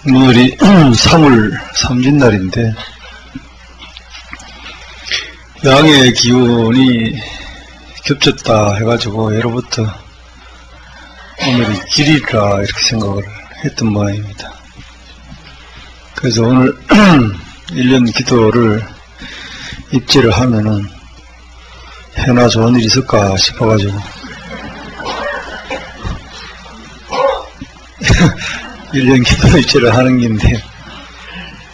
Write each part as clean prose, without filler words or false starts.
오늘이 3월 삼진날인데 양의 기운이 겹쳤다 해가지고 예로부터 오늘이 길이라 이렇게 생각을 했던 모양입니다. 그래서 오늘 1년 기도를 입지를 하면은 해나 좋은 일이 있을까 싶어가지고 1년 기도 입지를 하는 긴데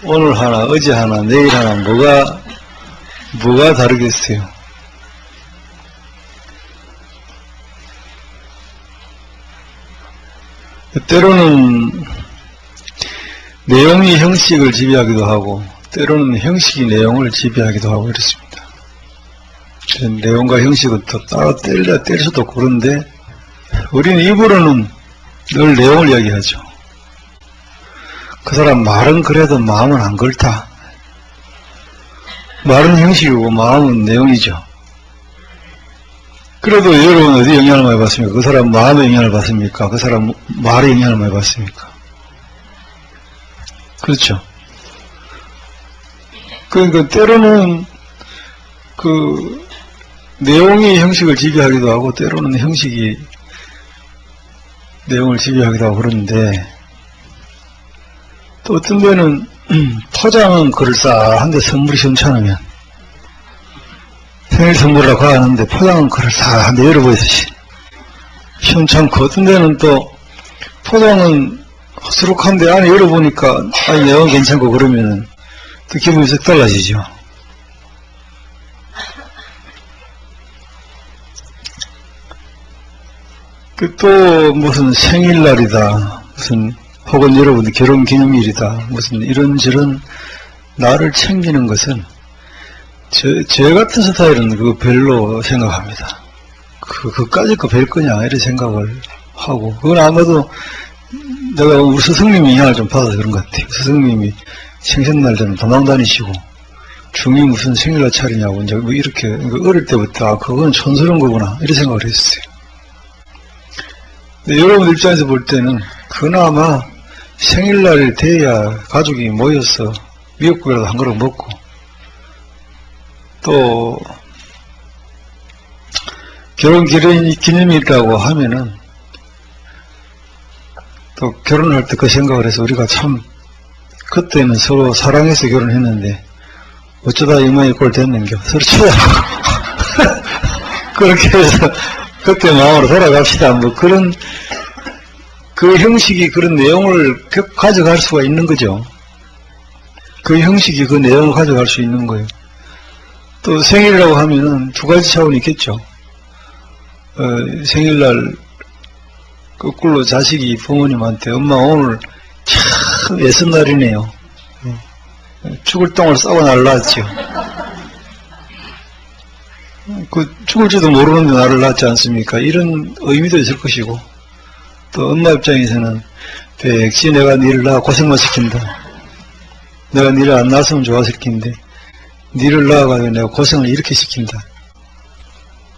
오늘 하나 어제 하나 내일 하나 뭐가 다르겠어요. 때로는 내용이 형식을 지배하기도 하고 때로는 형식이 내용을 지배하기도 하고 이렇습니다. 내용과 형식은 또 따로 뗄 수도 없고 그런데 우리는 입으로는 늘 내용을 이야기하죠. 그 사람 말은 그래도 마음은 안 그렇다. 말은 형식이고 마음은 내용이죠. 그래도 여러분 어디 영향을 많이 받습니까? 그 사람 마음에 영향을 받습니까? 그 사람 말에 영향을 많이 받습니까? 그렇죠. 그러니까 때로는 그 내용이 형식을 지배하기도 하고 때로는 형식이 내용을 지배하기도 하고 그러는데 또 어떤 데는 포장은 그럴싸한데 선물이 시원찮으면 생일 선물이라고 하는데 포장은 그럴싸한데 여러분에서 시원찮고 어떤 데는 또 포장은 허스룩한데 안에 열어보니까 아니 내용은 괜찮고 그러면은 또 기분이 썩 달라지죠. 그 또 무슨 생일날이다 무슨 혹은 여러분들 결혼기념일이다 무슨 이런저런 나를 챙기는 것은 제 같은 스타일은 그거 별로 생각합니다. 그까짓 거 별 거냐 이런 생각을 하고 그건 아마도 내가 우리 스승님이 영향을 좀 받아서 그런 것 같아요. 스승님이 생신날 되면 도망다니시고 중이 무슨 생일날 차리냐고 이제 뭐 이렇게 어릴 때부터 아 그건 촌스러운 거구나 이런 생각을 했어요. 근데 여러분 입장에서 볼 때는 그나마 생일날 돼야 가족이 모여서 미역국이라도 한 그릇 먹고 또 결혼 기념일이라고 하면은 또 결혼할 때 그 생각을 해서 우리가 참 그때는 서로 사랑해서 결혼했는데 어쩌다 이마에 꼴 됐는겨 서로 쳐다보고 그렇게 해서 그때 마음으로 돌아갑시다 뭐 그런 그 형식이 그런 내용을 가져갈 수가 있는 거죠. 그 형식이 그 내용을 가져갈 수 있는 거예요. 또 생일이라고 하면은 두 가지 차원이 있겠죠. 생일날 거꾸로 자식이 부모님한테 엄마 오늘 참 애쓴 날이네요. 죽을 똥을 싸고 날랐죠. 그 죽을지도 모르는데 나를 낳지 않습니까? 이런 의미도 있을 것이고 또 엄마 입장에서는 역시 내가 니를 낳아 고생만 시킨다. 내가 니를 안 낳았으면 좋았을 텐데 니를 낳아가지고 내가 고생을 이렇게 시킨다.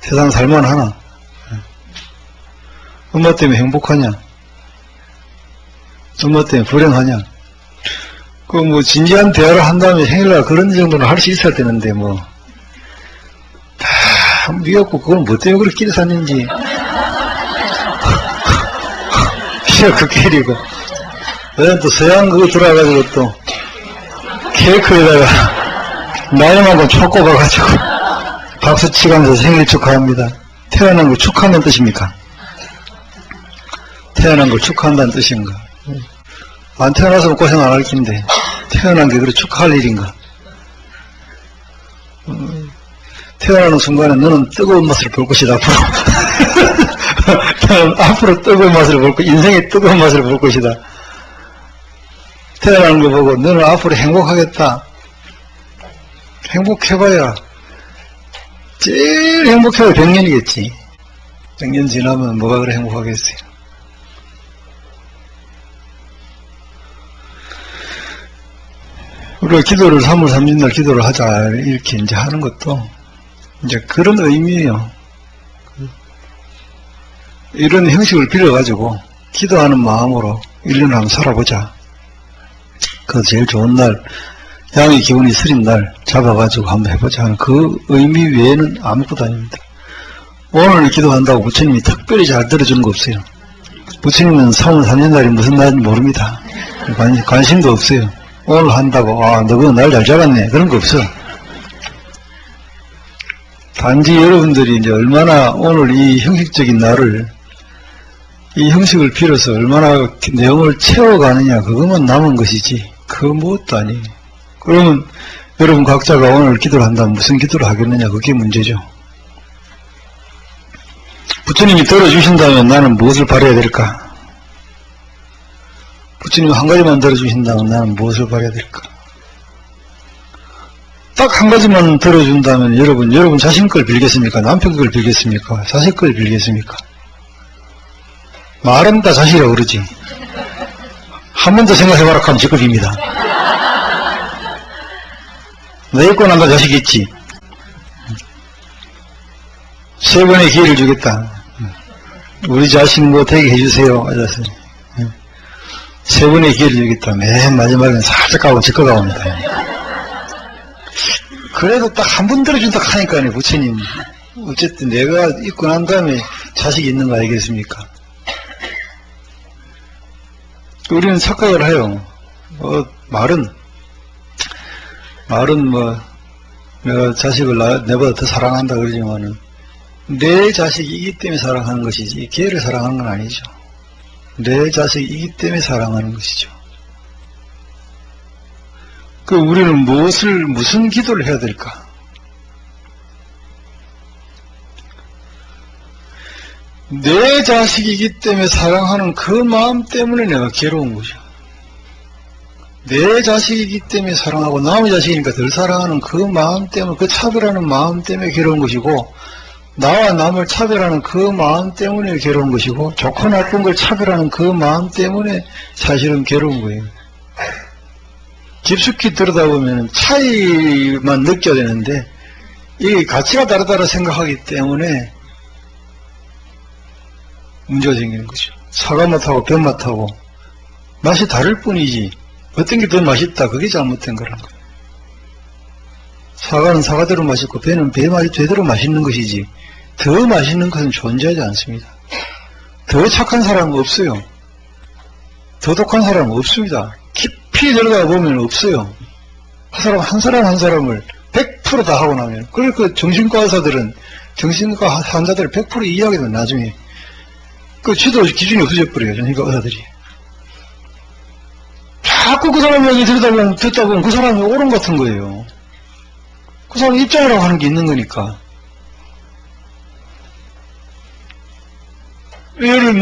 세상 살만하나? 엄마 때문에 행복하냐? 엄마 때문에 불행하냐? 그 뭐 진지한 대화를 한 다음에 생일날 그런 정도는 할 수 있어야 되는데 뭐 다 미웠고 그건 뭐 때문에 그렇게 끼리 샀는지 그 길이고 또 서양 그거 들어가가지고 또 케이크에다가 나이만큼 초 꼽아가지고 박수 치면서 생일 축하합니다. 태어난 걸 축하하는 뜻입니까? 태어난 걸 축하한다는 뜻인가? 안 태어나서 고생 안 할 텐데 태어난 게 그래 축하할 일인가? 태어나는 순간에 너는 뜨거운 맛을 볼 것이다 앞으로. 너는 앞으로 뜨거운 맛을 볼 것이다. 인생의 뜨거운 맛을 볼 것이다. 태어나는 거 보고 너는 앞으로 행복하겠다. 행복해봐야 제일 행복해야 100년이겠지. 100년 지나면 뭐가 그래 행복하겠어요. 우리가 기도를 3월 3일 기도를 하자 이렇게 이제 하는 것도 이제 그런 의미예요. 이런 형식을 빌어가지고 기도하는 마음으로 1년을 한번 살아보자. 그 제일 좋은 날, 양의 기운이 서린 날 잡아가지고 한번 해보자 하는 그 의미 외에는 아무것도 아닙니다. 오늘 기도한다고 부처님이 특별히 잘 들어주는 거 없어요. 부처님은 3월 3년 날이 무슨 날인지 모릅니다. 관심도 없어요. 오늘 한다고, 너 그거 날 잘 잡았네. 그런 거 없어. 단지 여러분들이 이제 얼마나 오늘 이 형식적인 날을, 이 형식을 빌어서 얼마나 내용을 채워가느냐, 그것만 남은 것이지, 그거 무엇도 아니에요. 그러면 여러분 각자가 오늘 기도를 한다면 무슨 기도를 하겠느냐, 그게 문제죠. 부처님이 들어주신다면 나는 무엇을 바라야 될까? 부처님이 한 가지만 들어주신다면 나는 무엇을 바라야 될까? 딱 한 가지만 들어준다면 여러분 자신 걸 빌겠습니까? 남편 걸 빌겠습니까? 자식 걸 빌겠습니까? 말은 다 자식이라고 그러지. 한 번 더 생각해봐라 하면 제 걸 빕니다. 내 있고 난다 자식이 있지. 세 번의 기회를 주겠다. 우리 자식 뭐 되게 해주세요. 아저씨. 세 번의 기회를 주겠다. 맨 마지막에는 살짝 가고 제 거 가옵니다. 그래도 딱 한 번 들어준다 하니까요, 부처님. 어쨌든 내가 있고 난 다음에 자식이 있는 거 아니겠습니까? 우리는 착각을 해요. 말은 뭐, 내가 자식을 내보다 더 사랑한다 그러지만은, 내 자식이기 때문에 사랑하는 것이지, 걔를 사랑하는 건 아니죠. 내 자식이기 때문에 사랑하는 것이죠. 우리는 무슨 기도를 해야 될까? 내 자식이기 때문에 사랑하는 그 마음 때문에 내가 괴로운 거죠. 내 자식이기 때문에 사랑하고 남의 자식이니까 덜 사랑하는 그 마음 때문에, 그 차별하는 마음 때문에 괴로운 것이고, 나와 남을 차별하는 그 마음 때문에 괴로운 것이고, 좋고 나쁜 걸 차별하는 그 마음 때문에 사실은 괴로운 거예요. 깊숙이 들여다보면 차이만 느껴야 되는데, 이 가치가 다르다고 생각하기 때문에 문제가 생기는 거죠. 사과 맛하고 배 맛하고 맛이 다를 뿐이지, 어떤 게 더 맛있다, 그게 잘못된 거라는 거예요. 사과는 사과대로 맛있고 배는 배 맛이 되대로 맛있는 것이지, 더 맛있는 것은 존재하지 않습니다. 더 착한 사람은 없어요. 더 독한 사람은 없습니다. 깊이 들어가 보면 없어요. 한 사람 한 사람을 100% 다 하고 나면, 그러니까 정신과 의사들은 정신과 환자들을 100% 이해하게 되면 나중에 그 지도 기준이 없어져 버려요. 정신과 의사들이. 자꾸 그 사람 얘기 듣다 보면 그 사람이 옳은 것 같은 거예요. 그 사람 입장이라고 하는 게 있는 거니까. 예를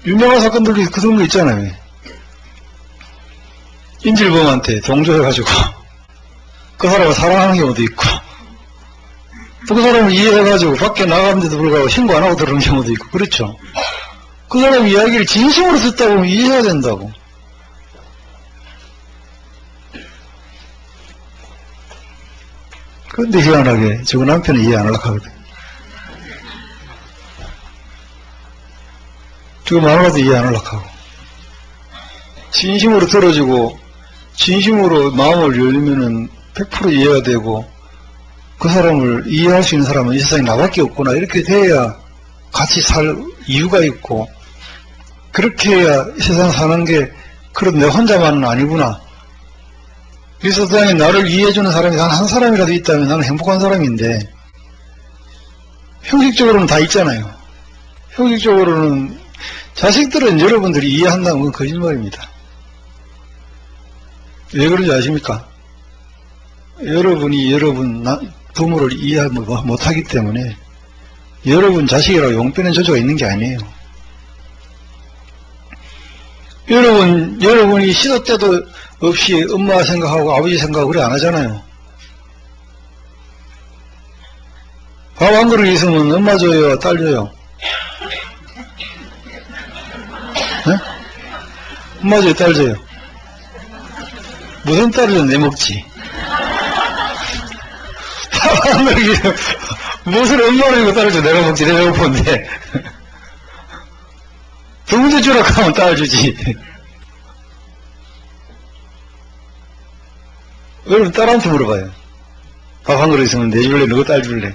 유명한 사건들이 그런 거 있잖아요. 인질범한테 동조해가지고 그 사람을 사랑하는 경우도 있고, 또 그 사람을 이해해가지고 밖에 나가는데도 불구하고 신고 안 하고 들어오는 경우도 있고, 그렇죠. 그 사람 이야기를 진심으로 듣다 보면 이해해야 된다고. 그런데 희한하게 저거 남편은 이해 안 하려고 하거든. 저거 말하고도 이해 안 하려고 하고. 진심으로 들어주고 진심으로 마음을 열리면은 100% 이해가 되고, 그 사람을 이해할 수 있는 사람은 이 세상에 나밖에 없구나, 이렇게 돼야 같이 살 이유가 있고, 그렇게 해야 이 세상 사는 게 그래도 내 혼자만은 아니구나. 이 세상에 나를 이해해주는 사람이 단 한 사람이라도 있다면 나는 행복한 사람인데, 형식적으로는 다 있잖아요. 형식적으로는 자식들은 여러분들이 이해한다는 건 거짓말입니다. 왜 그런지 아십니까? 여러분이 여러분 부모를 이해 못하기 때문에 여러분 자식이라고 용빼는 저주가 있는 게 아니에요. 여러분이 시도 때도 없이 엄마 생각하고 아버지 생각하고 그래 안 하잖아요. 밥 한 그릇 있으면 엄마 줘요, 딸 줘요? 네? 엄마 줘요, 딸 줘요? 무슨 딸을 내 먹지? 밥안 먹이 무슨 엄마를 이거 딸을 줘 내가 먹지 내가 배고픈데 동주 주라고 하면 딸 주지. 여러분 딸한테 물어봐요. 밥 한 그릇 있으면 내줄래? 누구 딸 줄래?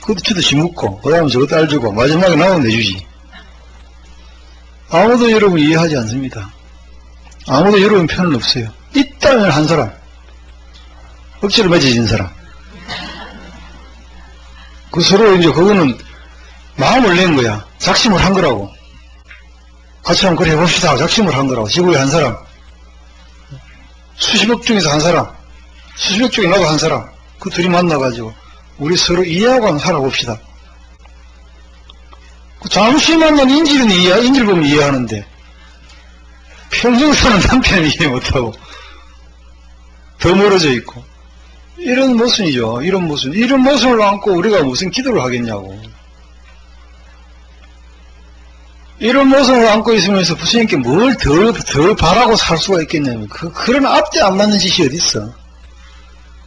그것도 주도 씹먹고 그 다음에 저거 딸 주고 마지막에 나오면 내주지. 아무도 여러분 이해하지 않습니다. 아무도 여러분 편은 없어요. 있다면 한 사람, 억지로 맺어진 사람. 그 서로 이제 그거는 마음을 낸 거야. 작심을 한 거라고. 같이 한번 그래 해봅시다. 작심을 한 거라고. 지구에 한 사람, 수십억 중에서 한 사람, 수십억 중에 나도 한 사람, 그 둘이 만나가지고 우리 서로 이해하고 한번 살아봅시다. 잠시 만난 인질은 인질 보면 이해하는데 평생 사는 남편은 이해 못하고 더 멀어져 있고 이런 모순이죠. 이런 모순을 안고 우리가 무슨 기도를 하겠냐고. 이런 모습을 안고 있으면서 부처님께 뭘 더 바라고 살 수가 있겠냐면 그런 앞뒤 안 맞는 짓이 어디 있어.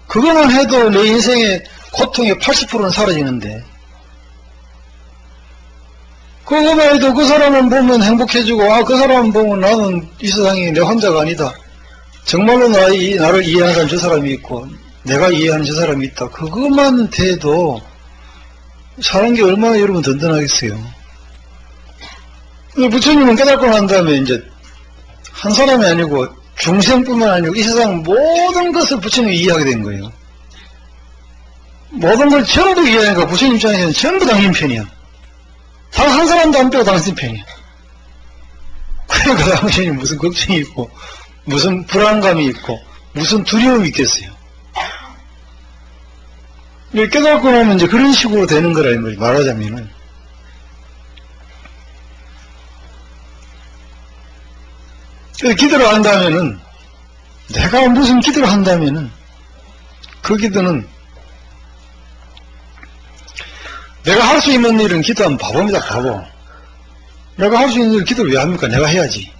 그거만 해도 내 인생의 고통의 80%는 사라지는데 그거만 해도 그 사람을 보면 행복해지고 그 사람을 보면 나는 이 세상에 내 혼자가 아니다. 정말로 나를 이해하는 사람 저 사람이 있고 내가 이해하는 저 사람이 있다. 그것만 돼도 사는 게 얼마나 여러분 든든하겠어요. 부처님은 깨닫고 난 다음에 이제 한 사람이 아니고 중생뿐만 아니고 이 세상 모든 것을 부처님이 이해하게 된 거예요. 모든 걸 전부 이해하니까 부처님 입장에서는 전부 당신 편이야. 단 한 사람도 안 빼고 당신 편이야. 그러니까 당신이 무슨 걱정이 있고 무슨 불안감이 있고 무슨 두려움이 있겠어요. 깨닫고 나면 이제 그런 식으로 되는 거라 이 말이에요. 말하자면은 기도를 한다면은 내가 무슨 기도를 한다면은 그 기도는 내가 할 수 있는 일은 기도하면 바보입니다. 바보. 내가 할 수 있는 일을 기도를 왜 합니까? 내가 해야지.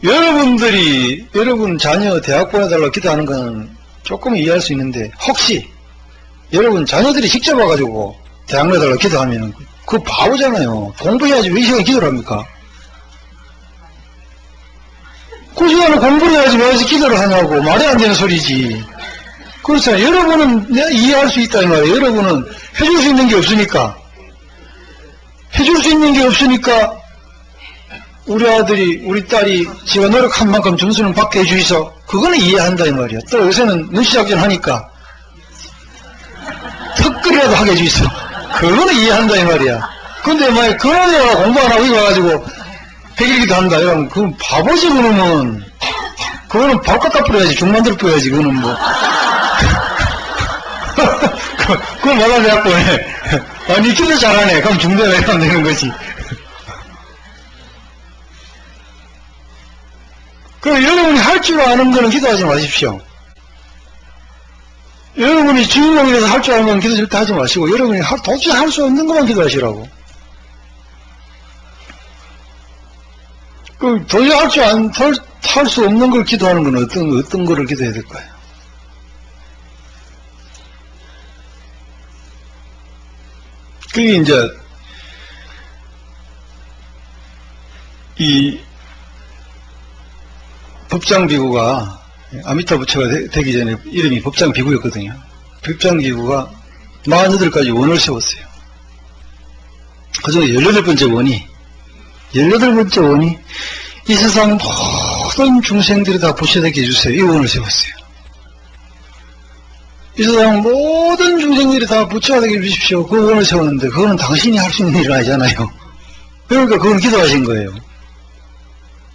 여러분 자녀 대학 보내달라고 기도하는 건 조금 이해할 수 있는데 혹시 여러분 자녀들이 직접 와가지고 대학 보내달라고 기도하면 그거 바보잖아요. 공부해야지 왜 이 시간에 기도를 합니까? 그 시간에 공부를 해야지 왜 기도를 하냐고. 말이 안 되는 소리지. 그렇잖아요. 여러분은 내가 이해할 수 있다 이 말이에요. 여러분은 해줄 수 있는 게 없으니까 우리 아들이 우리 딸이 지가 노력한 만큼 점수는 받게 해주이소. 그거는 이해한다 이 말이야. 또 요새는 눈치작전 하니까 특글이라도 하게 해주이소. 그거는 이해한다 이 말이야. 근데 만약 그런 애가 공부 안 하고 이거 와가지고 백일기도 한다 이러면 그건 바보지. 그러면 그거는 밥 갖다 뿌려야지. 죽 만들어 뿌려야지. 그거는 뭐 그건 뭐가 대학 보내. 니 기도 잘하네. 그럼 중대나 이러면 되는 거지. 그럼 여러분이 할 줄 아는 거는 기도하지 마십시오. 여러분이 주인공이라서 할 줄 아는 건 기도 절대 하지 마시고 여러분이 도저히 할 수 없는 것만 기도하시라고. 그 도저히 할 수 없는 걸 기도하는 건 어떤 거를 기도해야 될까요? 그게 이제 이 법장비구가 아미타 부처가 되기 전에 이름이 법장비구였거든요. 법장비구가 48가지 원을 세웠어요. 그중에 18번째 원이 이 세상 모든 중생들이 다 부처되게 해주세요. 이 원을 세웠어요. 이 세상 모든 중생들이 다 부처가 되게 해주십시오. 그 원을 세웠는데 그거는 당신이 할 수 있는 일은 아니잖아요. 그러니까 그건 기도하신 거예요.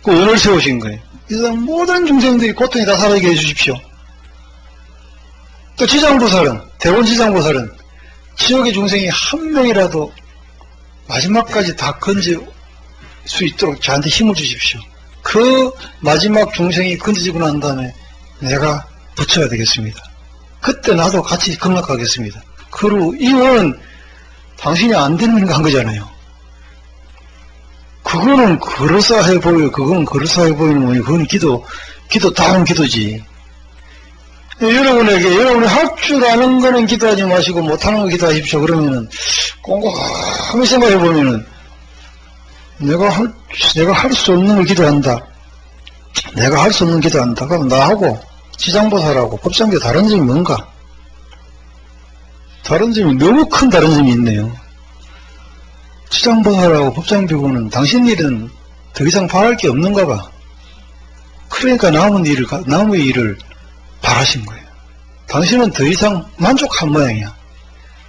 그 원을 세우신 거예요. 이 세상 모든 중생들이 고통이 다 사라지게 해주십시오. 또 지장보살은, 대원지장보살은 지옥의 중생이 한 명이라도 마지막까지 다 건질 수 있도록 저한테 힘을 주십시오. 그 마지막 중생이 건져지고 난 다음에 내가 부처가 되겠습니다. 그때 나도 같이 극락하겠습니다. 그리고 이 원은 당신이 안 되는 거 한 거잖아요. 그거는 그럴싸해 보여. 그거는 그럴싸해 보이는 거니. 그건 기도다운 기도지. 여러분에게 여러분이 할 줄 아는 거는 기도하지 마시고 못하는 거 기도하십시오. 그러면은 꼼꼼히 생각해 보면은 내가 할 수 없는 걸 기도한다. 내가 할 수 없는 기도한다. 그럼 나하고 지장보살하고 법장교 다른 점이 뭔가? 다른 점이 너무 큰 다른 점이 있네요. 지장보살하고 법장교구는 당신 일은 더 이상 바랄 게 없는가 봐. 그러니까 남의 일을 바라신 거예요. 당신은 더 이상 만족한 모양이야.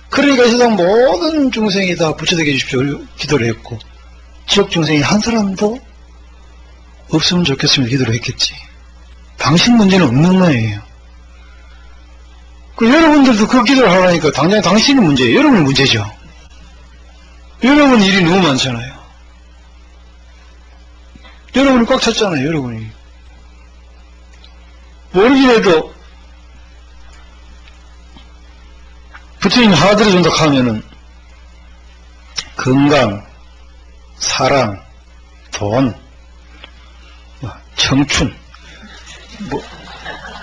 그러니까 이 세상 모든 중생이 다 부처되게 해주십시오 기도를 했고, 지역 중생이 한 사람도 없으면 좋겠으면 기도를 했겠지. 당신 문제는 없는 모양이에요. 여러분들도 그 기도를 하라니까 당장 당신이 문제예요. 여러분이 문제죠. 여러분 일이 너무 많잖아요. 여러분이 꽉 찼잖아요. 여러분이. 모르긴 해도 부처님 하나 들어준다 하면은 건강, 사랑, 돈, 청춘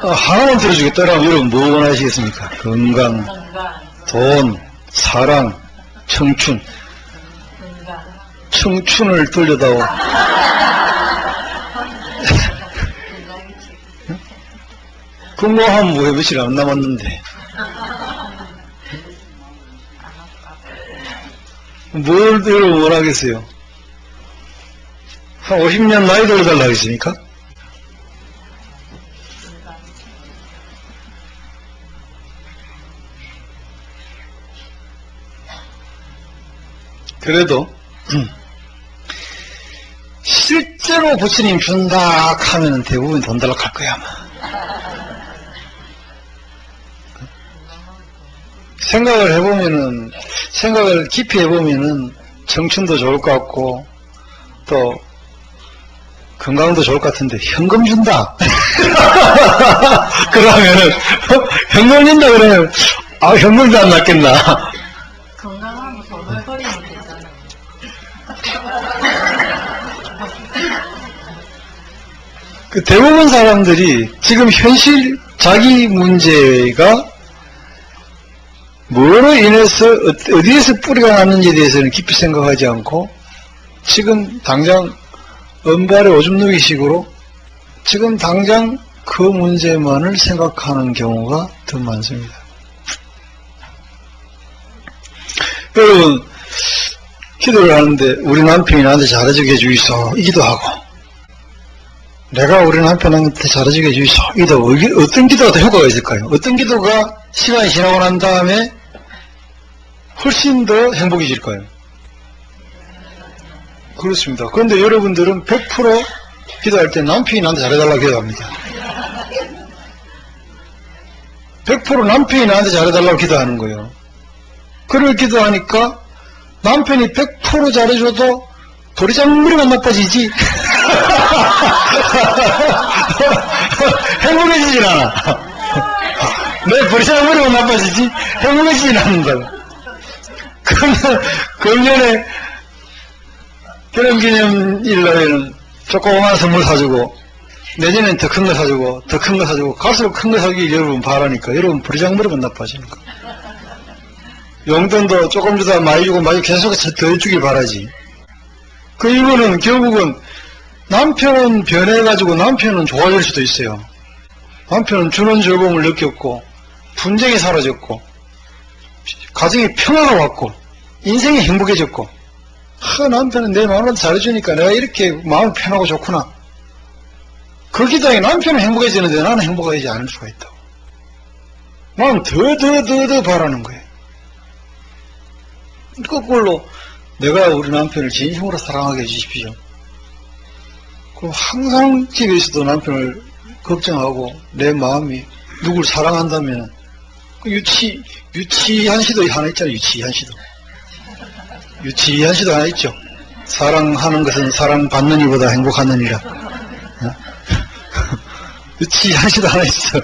하나만 들어주겠다라면 여러분 뭐 원하시겠습니까? 건강, 돈, 사랑, 청춘. 청춘을 돌려다오. 근무하면 뭐 며칠 안 남았는데 뭘 여러분 원하겠어요? 한 50년 나이 돌려달라고 했습니까? 그래도 실제로 부처님 준다 하면은 대부분 돈 달라고 할 거야 아마. 생각을 깊이 해보면은 청춘도 좋을 것 같고 또 건강도 좋을 것 같은데 현금 준다 그러면은 현금 준다 그러면 현금도 안 낫겠나. 건강하면 돈을 버리면 되잖아요. 대부분 사람들이 지금 현실 자기 문제가 뭐로 인해서 어디에서 뿌리가 났는지에 대해서는 깊이 생각하지 않고 지금 당장 은발에 오줌 누기 식으로 지금 당장 그 문제만을 생각하는 경우가 더 많습니다. 여러분 기도를 하는데 우리 남편이 나한테 잘해주게 해주이소 이 기도하고 내가 우리 남편한테 잘해주게 해주이소 이 기도 어떤 기도가 더 효과가 있을까요? 어떤 기도가 시간이 지나고 난 다음에 훨씬 더 행복해질까요? 그렇습니다. 그런데 여러분들은 100% 기도할 때 남편이 나한테 잘해달라고 기도합니다. 100% 남편이 나한테 잘해달라고 기도하는 거예요. 그걸 기도하니까 남편이 100% 잘해줘도 도리장물이만 나빠지지 행복해지진 않아. 내 도리장물이만 나빠지지 행복해지진 않는다. 그러면 금년에 결혼기념일날에는 조그마한 선물 사주고 내년엔 더 큰 거 사주고 더 큰 거 사주고 갈수록 큰 거 사기 여러분 바라니까 여러분 버리장머리만 나빠지는 거. 용돈도 조금 주다 많이 주고 많이 계속 더 해주길 바라지. 그 이유는 결국은 남편은 변해가지고 남편은 좋아질 수도 있어요. 남편은 주는 즐거움을 느꼈고 분쟁이 사라졌고 가정에 평화가 왔고 인생이 행복해졌고 남편은 내 마음을 잘해주니까 내가 이렇게 마음이 편하고 좋구나. 그 기도에 남편은 행복해지는데 나는 행복하지 않을 수가 있다고. 나는 더 바라는 거예요. 거꾸로 내가 우리 남편을 진심으로 사랑하게 해주십시오. 그럼 항상 집에서도 남편을 걱정하고 내 마음이 누굴 사랑한다면 유치한 시도 하나 있잖아요. 유치한 시도 하나 있죠. 사랑하는 것은 사랑받는 이보다 행복하느니라. 유치한 시도 하나 있어.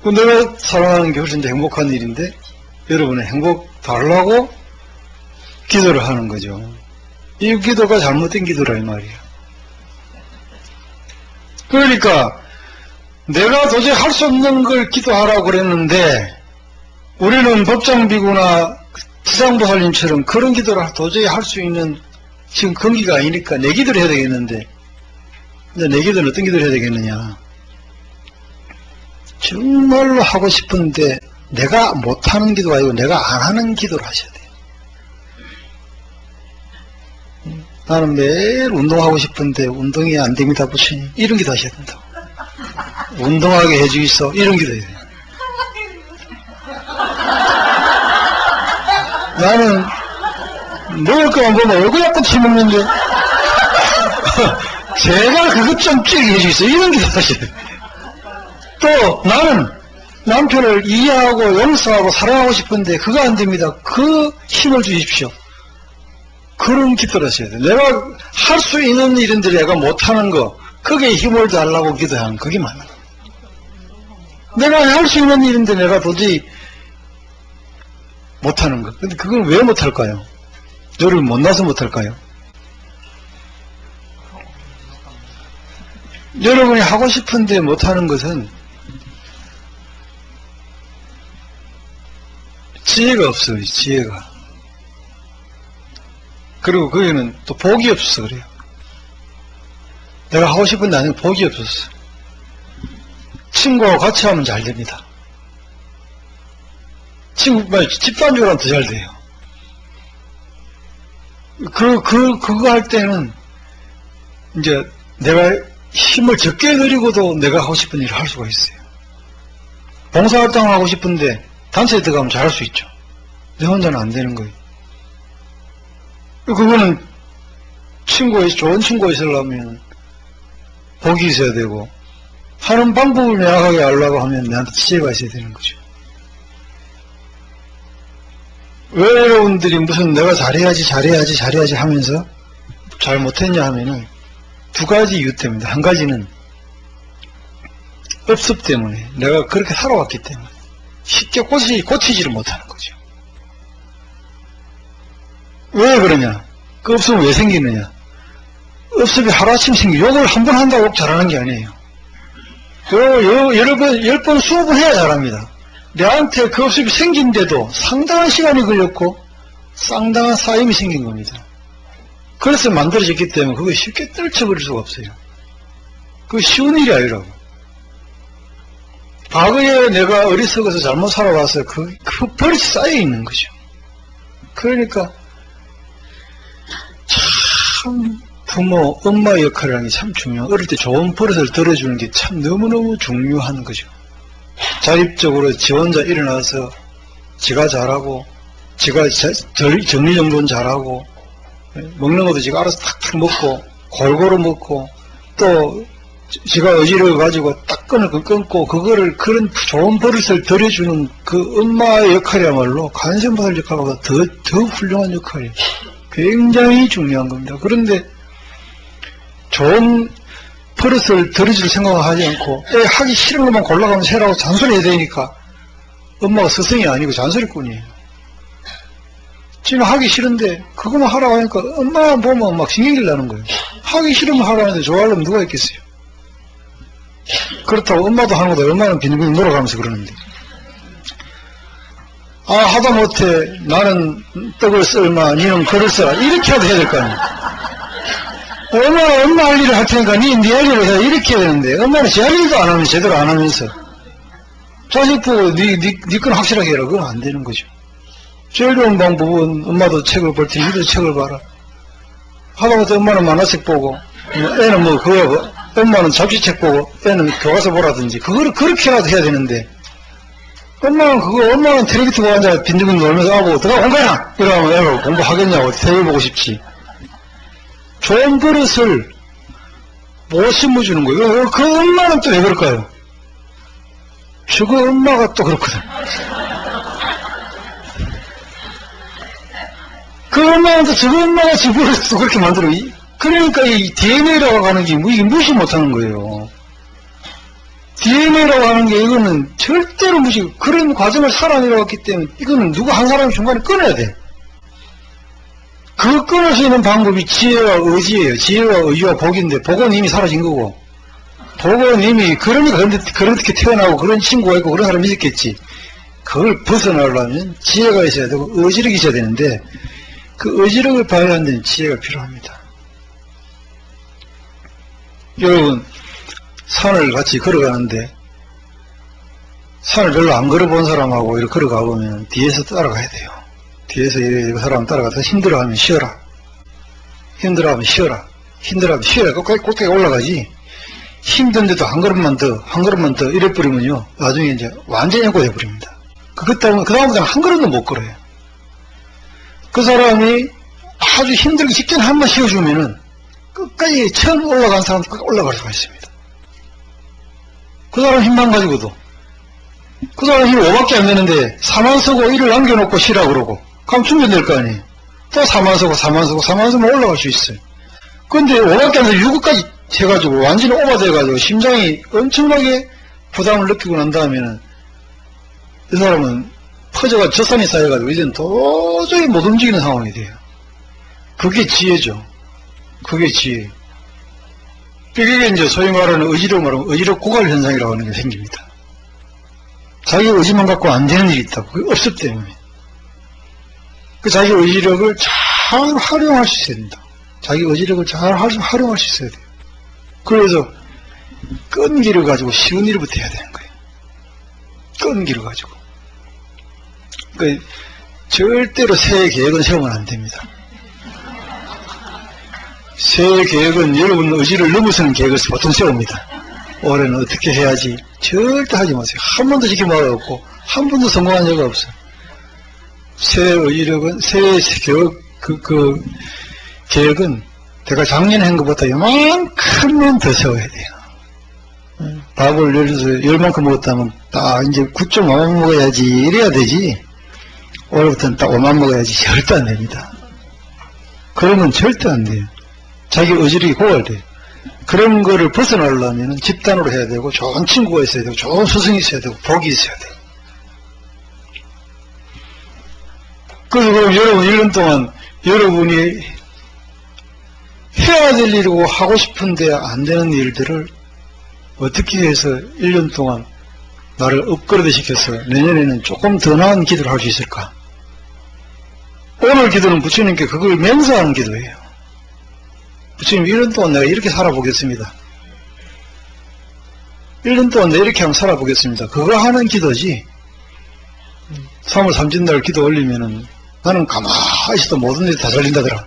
내가 사랑하는 게 훨씬 더 행복한 일인데 여러분의 행복 달라고 기도를 하는 거죠. 이 기도가 잘못된 기도라 이 말이에요. 그러니까 내가 도저히 할 수 없는 걸 기도하라고 그랬는데 우리는 법장비구나 지상보살님처럼 그런 기도를 도저히 할 수 있는 지금 금기가 아니니까 내 기도를 해야 되겠는데 근데 내 기도는 어떤 기도를 해야 되겠느냐. 정말로 하고 싶은데 내가 못하는 기도가 아니고 내가 안 하는 기도를 하셔야 돼요. 나는 매일 운동하고 싶은데 운동이 안 됩니다 부처님, 이런 기도 하셔야 된다고. 운동하게 해주이소, 이런 기도 해야 돼요. 나는 먹을 거만 보면 얼굴 약간 치먹는데 제발 그것 좀 찌르게 해주이소, 이런 기도 하셔야 돼요. 또 나는 남편을 이해하고 용서하고 사랑하고 싶은데 그거 안 됩니다. 그 힘을 주십시오. 그런 기도를 하셔야 돼요. 내가 할 수 있는 일인데 내가 못하는 거, 거기에 힘을 달라고 기도하는 그게 맞는 거예요. 내가 할 수 있는 일인데 내가 도저히 못하는 거. 근데 그걸 왜 못할까요? 열을 못 나서 못할까요? 여러분이 하고 싶은데 못하는 것은 지혜가 없어요. 지혜가. 그리고 거기는 또 복이 없어서 그래요. 내가 하고 싶은데 아니고 복이 없었어. 친구하고 같이 하면 잘 됩니다. 집단적으로 하면 더 잘 돼요. 그거 할 때는 이제 내가 힘을 적게 들이고도 내가 하고 싶은 일을 할 수가 있어요. 봉사활동을 하고 싶은데 단체에 들어가면 잘할 수 있죠. 내 혼자는 안 되는 거예요. 그거는 좋은 친구가 있으려면 복이 있어야 되고, 하는 방법을 명확하게 알려고 하면 내한테 지혜가 있어야 되는 거죠. 왜 여러분들이 무슨 내가 잘해야지 하면서 잘 못했냐 하면은 두 가지 이유 때문에, 한 가지는 업습 때문에, 내가 그렇게 살아왔기 때문에 쉽게 고치지를 못하는 거죠. 왜 그러냐? 그 업습은 왜 생기느냐? 업습이 하루아침 생기고, 욕을 한 번 한다고 욕 잘하는 게 아니에요. 여러 번, 10번, 20번 해야 잘합니다. 내한테 그 업습이 생긴데도 상당한 시간이 걸렸고, 상당한 쌓임이 생긴 겁니다. 그래서 만들어졌기 때문에 그거 쉽게 떨쳐버릴 수가 없어요. 그거 쉬운 일이 아니라고. 과거에 내가 어리석어서 잘못 살아와서 그 버릇이 쌓여 있는 거죠. 그러니까, 참, 부모, 엄마 역할이라는 게 참 중요해요. 어릴 때 좋은 버릇을 들어주는 게 참 너무너무 중요한 거죠. 자립적으로 지 혼자 일어나서 지가 잘하고, 지가 정리정돈 잘하고, 먹는 것도 지가 알아서 탁탁 먹고, 골고루 먹고, 또 지가 의지를 가지고 딱 끊고, 그거를 그런 좋은 버릇을 들여주는 그 엄마의 역할이야말로 간센보살 역할보다 더 훌륭한 역할이에요. 굉장히 중요한 겁니다. 그런데 좋은 버릇을 들여줄 생각을 하지 않고 애 하기 싫은 것만 골라가면서 해라고 잔소리해야 되니까 엄마가 스승이 아니고 잔소리꾼이에요. 지금 하기 싫은데 그것만 하라고 하니까 엄마 보면 막 신경질 나는 거예요. 하기 싫으면 하라고 하는데 좋아하려면 누가 있겠어요. 그렇다고 엄마도 하는 거다. 엄마는 빈둥빈둥 놀아가면서 그러는데, 아, 하다못해 나는 떡을 썰마 니는 글을 써라 이렇게라도 해야 될 거 아니에요. 엄마 할 일을 할 테니까 네 할 일을 해 이렇게 해야 되는데, 엄마는 제 할 일도 안 하면 제대로 안 하면서 자식 보고 네 건 확실하게 해라, 그건 안 되는 거죠. 제일 좋은 방법은 엄마도 책을 볼 테니 니도 책을 봐라. 하다못해 엄마는 만화책 보고 애는 뭐 그거, 엄마는 잡지책 보고 애는 교과서 보라든지 그거를 그렇게라도 해야 되는데, 엄마는 텔레비전 보고 앉아 빈둥빈둥 놀면서 하고 들어가 공부해라 이러면 애가 공부하겠냐고 텔레비 보고 싶지. 좋은 버릇을 못 심어주는 거예요. 그 엄마는 또 왜 그럴까요? 저거 엄마가 또 그렇거든. 그 엄마는 또 저거 엄마가 저 버릇을 또 그렇게 만들어. 그러니까 이 DNA라고 하는 게 이게 무시 못하는 거예요. DNA라고 하는 게 이거는 절대로 무시, 그런 과정을 살아내려왔기 때문에 이거는 누구 한 사람이 중간에 끊어야 돼. 그 끊을 수 있는 방법이 지혜와 의지예요. 지혜와 의지와 복인데, 복은 이미 사라진 거고, 복은 이미, 그러니까 그렇게 태어나고 그런 친구가 있고 그런 사람이 있었겠지. 그걸 벗어나려면 지혜가 있어야 되고, 의지력이 있어야 되는데, 그 의지력을 발휘하는 데는 지혜가 필요합니다. 여러분, 산을 같이 걸어가는데, 산을 별로 안 걸어본 사람하고 이렇게 걸어가 보면 뒤에서 따라가야 돼요. 뒤에서 이 사람 따라가서 힘들어하면 쉬어라. 힘들어하면 쉬어라. 힘들어하면 쉬어야 꼭대기 올라가지. 힘든데도 한 걸음만 더 이래버리면요. 나중에 이제 완전히 해고돼 버립니다. 그다음부터는 한 걸음도 못 걸어요. 그 사람이 아주 힘들기 직전에 한 번 쉬어주면은 끝까지 처음 올라간 사람도 끝까지 올라갈 수가 있습니다. 그 사람 힘만 가지고도. 그 사람 힘이 5밖에 안 되는데 4만 쓰고 1을 남겨놓고 쉬라 그러고 그럼 충전될 거 아니에요. 또 4만 쓰면 올라갈 수 있어요. 근데 5밖에 안 돼서 6까지 해가지고 완전히 오버돼가지고 심장이 엄청나게 부담을 느끼고 난 다음에는 이 사람은 퍼져가 젖산이 쌓여가지고 이제는 도저히 못 움직이는 상황이 돼요. 그게 지혜죠. 그게 지혜. 그게 이제 소위 말하는 의지력 말하면 의지력 고갈 현상이라고 하는 게 생깁니다. 자기 의지만 갖고 안 되는 일이 있다고. 그게 없을 때문에. 그 자기 의지력을 잘 활용할 수 있어야 된다. 자기 의지력을 잘 활용할 수 있어야 돼요. 그래서 끈기를 가지고 쉬운 일부터 해야 되는 거예요. 끈기를 가지고. 그러니까 절대로 새해 계획은 세우면 안 됩니다. 새해 계획은 여러분 의지를 넘어서는 계획을 보통 세웁니다. 올해는 어떻게 해야지 절대 하지 마세요. 한 번도 지켜봐갖고 한 번도 성공한 적이 없어요. 새해 의지력은 새해 그 계획은 내가 작년에 한 것보다 요만큼만 더 세워야 돼요. 밥을 예를 들어서 10만큼 먹었다면 딱 이제 9.5만 먹어야지 이래야 되지. 올해부터는 딱 5만 먹어야지 절대 안 됩니다. 그러면 절대 안 돼요. 자기 의지력이 고갈돼요. 그런 거를 벗어나려면 집단으로 해야 되고 좋은 친구가 있어야 되고 좋은 스승이 있어야 되고 복이 있어야 돼요. 그래서 그럼 여러분 1년 동안 여러분이 해야 될 일이고 하고 싶은데 안 되는 일들을 어떻게 해서 1년 동안 나를 업그레이드 시켜서 내년에는 조금 더 나은 기도를 할 수 있을까? 오늘 기도는 부처님께 그걸 맹세하는 기도예요. 부처님 1년 동안 내가 이렇게 살아보겠습니다. 1년 동안 내가 이렇게 한번 살아보겠습니다. 그거 하는 기도지. 3월 3진날 기도 올리면은 나는 가만히 있어도 모든 일이 다 잘린다더라.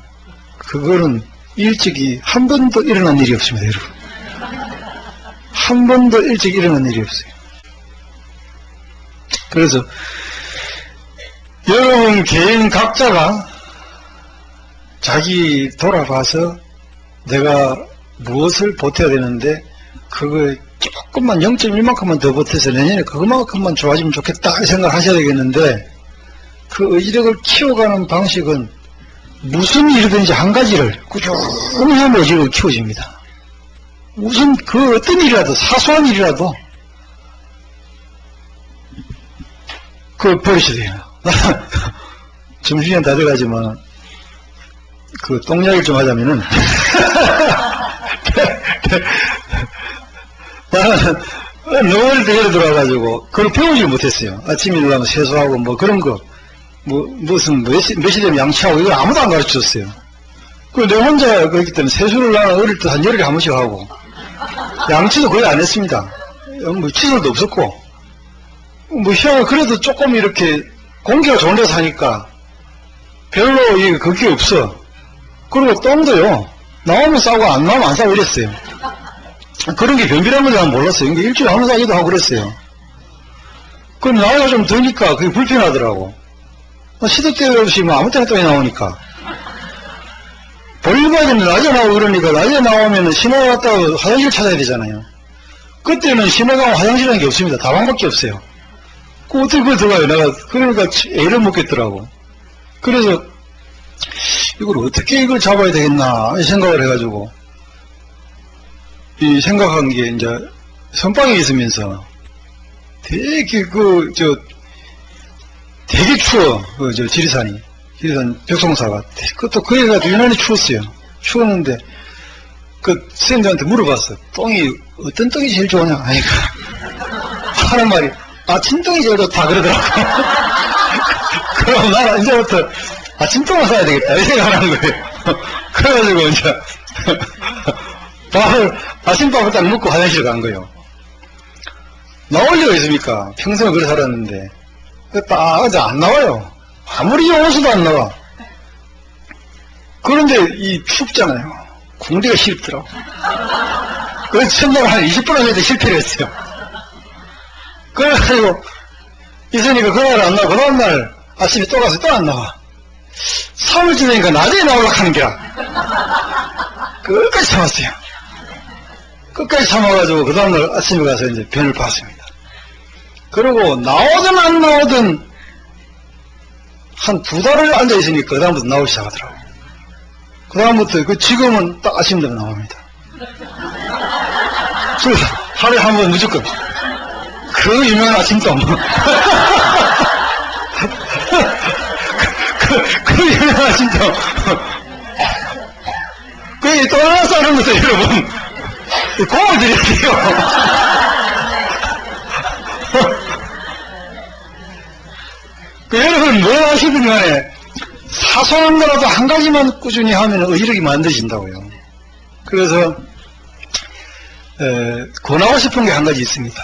그거는 일찍이 한 번도 일어난 일이 없습니다, 여러분. 한 번도 일찍 일어난 일이 없어요. 그래서 여러분 개인 각자가 자기 돌아봐서 내가 무엇을 보태야 되는데 그거 조금만 0.1만큼만 더 보태서 내년에 그것만큼만 좋아지면 좋겠다 생각을 하셔야 되겠는데 그 의지력을 키워가는 방식은 무슨 일이든지 한 가지를 꾸준히 하면 의지력을 키워집니다. 무슨 그 어떤 일이라도 사소한 일이라도 그걸 버리셔야 돼요. 점심시간 다 돼가지만 그 똥이야기를 좀 하자면은 나는 너무 어릴 때 예를 들어와가지고 그걸 배우지 못했어요. 아침에 일어나면 세수하고 뭐 그런 거 무슨 몇 시 되면 양치하고 이걸 아무도 안 가르쳐줬어요. 내 혼자 그렇기 때문에 세수를 나는 어릴 때 한 열흘에 한 번씩 하고 양치도 거의 안 했습니다. 뭐 칫솔도 없었고 뭐 희한하게 그래도 조금 이렇게 공기가 좋은 데서 하니까 별로 이게 그게 없어. 그리고 똥도요 나오면 싸고 안 나오면 안 싸고 이랬어요. 그런 게 변비라는 걸 난 몰랐어요. 그러니까 일주일에 한 번 싸기도 하고 그랬어요. 그럼 나이가 좀 드니까 그게 불편하더라고. 시도 때도 없이 뭐 아무 때나 똥이 나오니까. 볼일봐야겠는데 낮에 나오고 그러니까 낮에 나오면 신호 갔다가 화장실 찾아야 되잖아요. 그때는 신호 가면 화장실이라는 게 없습니다. 다방밖에 없어요. 그 어떻게 그걸 들어가요? 내가 그러니까 애를 먹겠더라고. 그래서 이걸 어떻게 이걸 잡아야 되겠나 생각을 해가지고 이 생각한 게 이제 선방에 있으면서 되게 되게 추워. 지리산이. 이런 벽송사가 그것도 그 애가 유난히 추웠어요. 추웠는데 그 선생님한테 물어봤어. 똥이 어떤 똥이 제일 좋으냐? 아이가 하는 말이 아침 똥이 제일 좋다 그러더라고. 그럼 나는 이제부터 아침똥을 사야 되겠다 이 생각하는 거예요. 그래가지고 이제 아침밥을 딱 먹고 화장실 간 거예요. 나올 리가 있습니까? 평생을 그래 살았는데 딱 이제 안 나와요. 아무리 영어서도 안 나와. 그런데 이 춥잖아요. 공기가 싫더라고. 그래서 첫날 한 20분 안에 실패를 했어요. 그래가지고 있으니까 그날 안 나와. 그 다음날 아침에 또 가서 또 안 나와. 3일 지나니까 낮에 나오려고 하는 게야. 끝까지 참았어요. 끝까지 참아가지고 그 다음날 아침에 가서 이제 변을 봤습니다. 그리고 나오든 안 나오든 한 2달을 앉아있으니까 그 다음부터 나오기 시작하더라고요. 그 다음부터 지금은 딱 아침 되면 나옵니다. 그래서 하루에 한 번 무조건 그 유명한 아침똥 그 유명한 아침똥 그 또 하나 싸는 것도 여러분 공을 드려야 돼요. 여러분 뭐 하시든 간에 사소한 거라도 한 가지만 꾸준히 하면 의지력이 만들어진다고요. 그래서 권하고 싶은 게 한 가지 있습니다.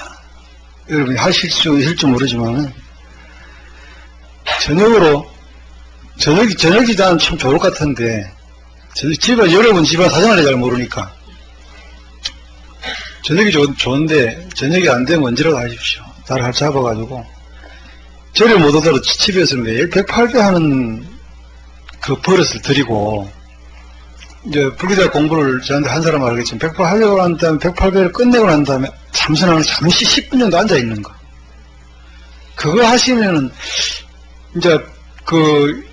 여러분이 하실지 모르지만 저녁이 나는 참 좋을 것 같은데 여러분 집안 사정을 잘 모르니까 저녁이 좋은데 저녁이 안 되면 언제라도 하십시오. 나를 잡아가지고 저를 못 오더라도 집에서 매일 108배 하는 그 버릇을 들이고 이제 불교대학 공부를 저한테 한 사람 알겠지만 108배 하려고 난 다음에 108배를 끝내고 난 다음에 참선하는 잠시 10분 정도 앉아 있는 거. 그거 하시면은 이제 그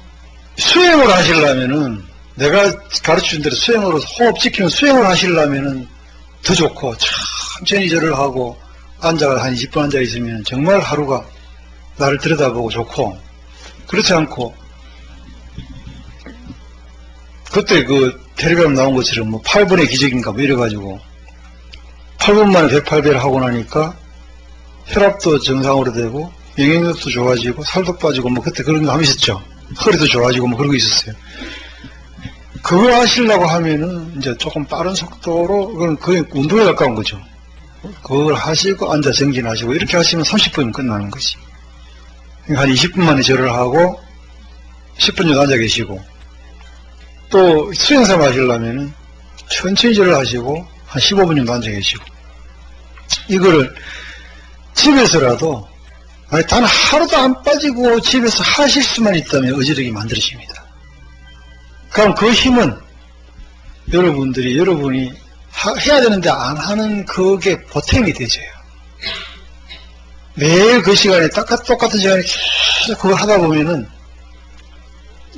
수행을 하시려면은 내가 가르쳐준 대로 수행으로 호흡 지키면 수행을 하시려면은 더 좋고 천천히 절을 하고 앉아가 한 20분 앉아 있으면 정말 하루가 나를 들여다보고 좋고 그렇지 않고 그때 그 텔레그램 나온 것처럼 뭐 8분의 기적인가 뭐 이래가지고 8분 만에 108배를 하고 나니까 혈압도 정상으로 되고 영양력도 좋아지고 살도 빠지고 뭐 그때 그런 거 하면 있었죠. 허리도 좋아지고 뭐 그런 거 있었어요. 그거 하시려고 하면은 이제 조금 빠른 속도로 그건 거의 운동에 가까운 거죠. 그걸 하시고 앉아 정진하시고 이렇게 하시면 30분이면 끝나는 거지. 한 20분 만에 절을 하고 10분 정도 앉아 계시고 또 수행삼 하시려면은 천천히 절을 하시고 한 15분 정도 앉아 계시고 이거를 집에서라도 아니 단 하루도 안 빠지고 집에서 하실 수만 있다면 의지력이 만들어집니다. 그럼 그 힘은 여러분이 해야 되는데 안 하는 그게 보탬이 되죠. 매일 그 시간에 똑같은 시간에 계속 그걸 하다 보면은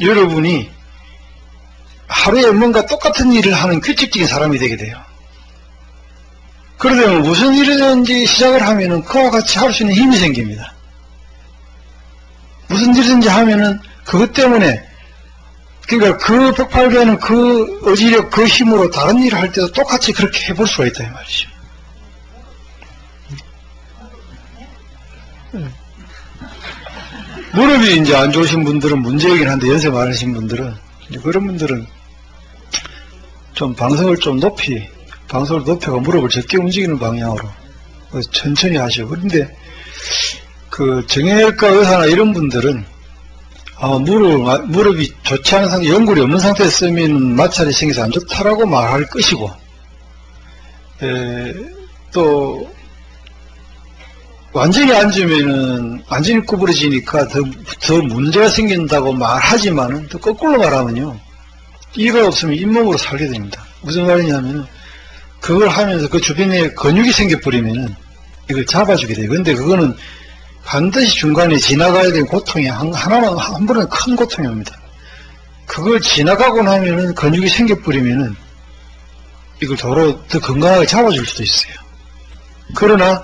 여러분이 하루에 뭔가 똑같은 일을 하는 규칙적인 사람이 되게 돼요. 그러면 무슨 일이든지 시작을 하면은 그와 같이 할 수 있는 힘이 생깁니다. 무슨 일이든지 하면은 그것 때문에 그러니까 그 108배는 그 의지력 그 힘으로 다른 일을 할 때도 똑같이 그렇게 해볼 수가 있다 이 말이죠. 무릎이 이제 안 좋으신 분들은 문제이긴 한데 연세 많으신 분들은 그런 분들은 좀 방송을 높여가 무릎을 적게 움직이는 방향으로 천천히 하시고 그런데 그 정형외과 의사나 이런 분들은 아마 무릎이 좋지 않은 상태, 연골이 없는 상태에서 쓰면 마찰이 생겨서 안 좋다라고 말할 것이고 또 완전히 앉으면은 완전히 구부러지니까 더 문제가 생긴다고 말하지만은 또 거꾸로 말하면요 이가 없으면 잇몸으로 살게 됩니다. 무슨 말이냐면은 그걸 하면서 그 주변에 근육이 생겨버리면은 이걸 잡아주게 돼요. 근데 그거는 반드시 중간에 지나가야 되는 고통이 한 번은 큰 고통이 옵니다. 그걸 지나가고 나면은 근육이 생겨버리면은 이걸 도로 더 건강하게 잡아줄 수도 있어요. 그러나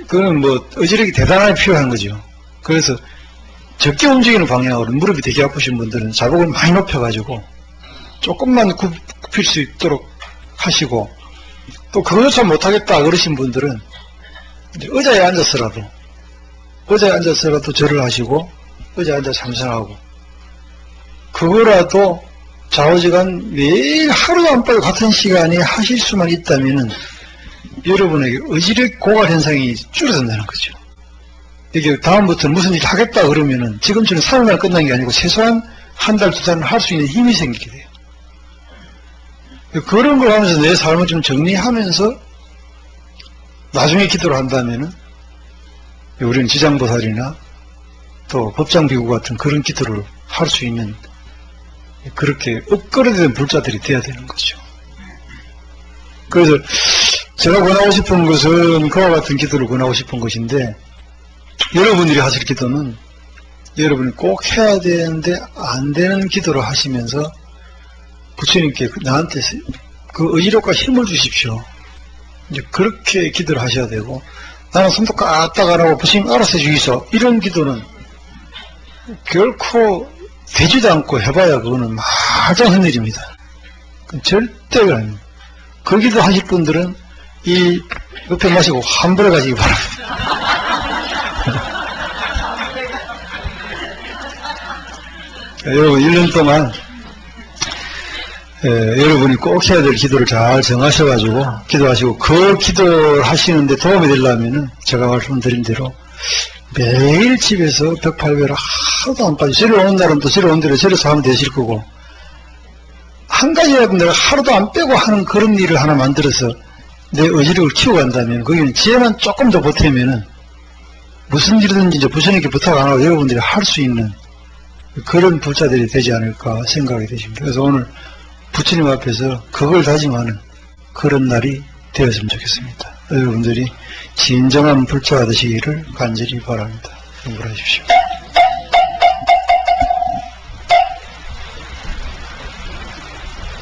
그거는 뭐 의지력이 대단하게 필요한 거죠. 그래서 적게 움직이는 방향으로 무릎이 되게 아프신 분들은 자복을 많이 높여가지고 조금만 굽힐 수 있도록 하시고, 또 그것조차 못하겠다 그러신 분들은 이제 의자에 앉아서라도 절을 하시고 의자에 앉아 참선하고, 그거라도 좌우지간 매일 하루도 안 빼고 같은 시간에 하실 수만 있다면은 여러분에게 의지력 고갈 현상이 줄어든다는 거죠. 이게 다음부터는 무슨 일 하겠다 그러면은 지금처럼 3일만 끝난 게 아니고 최소한 한 달, 두 달은 할 수 있는 힘이 생기게 돼요. 그런 걸 하면서 내 삶을 좀 정리하면서 나중에 기도를 한다면은 우리는 지장보살이나 또 법장비구 같은 그런 기도를 할 수 있는 그렇게 업그레이드된 불자들이 돼야 되는 거죠. 그래서 제가 권하고 싶은 것은 그와 같은 기도를 권하고 싶은 것인데, 여러분들이 하실 기도는 여러분이 꼭 해야 되는데 안 되는 기도를 하시면서 부처님께 나한테 그 의지력과 힘을 주십시오. 이제 그렇게 기도를 하셔야 되고, 나는 손도 까딱 안 하고 부처님 알아서 해주이소, 이런 기도는 결코 되지도 않고 해봐야 그거는 말짱한 일입니다. 절대가 아닙니다. 그 기도 하실 분들은 이 옆에 마시고 환불해 가시기 바랍니다. 여러분 1년 동안 여러분이 꼭 해야 될 기도를 잘 정하셔가지고 기도하시고, 그 기도를 하시는데 도움이 되려면은 제가 말씀드린 대로 매일 집에서 108배로 하나도 안 빠지고, 절에 오는 날은 또 절에 온 대로 절에서 하면 되실 거고, 한 가지라도 내가 하루도 안 빼고 하는 그런 일을 하나 만들어서 내 의지력을 키워간다면, 거기는 지혜만 조금 더 보태면은 무슨 일이든지 이제 부처님께 부탁 안 하고 여러분들이 할 수 있는 그런 불자들이 되지 않을까 생각이 되십니다. 그래서 오늘 부처님 앞에서 그걸 다짐하는 그런 날이 되었으면 좋겠습니다. 여러분들이 진정한 불자가 되시기를 간절히 바랍니다. 용불하십시오.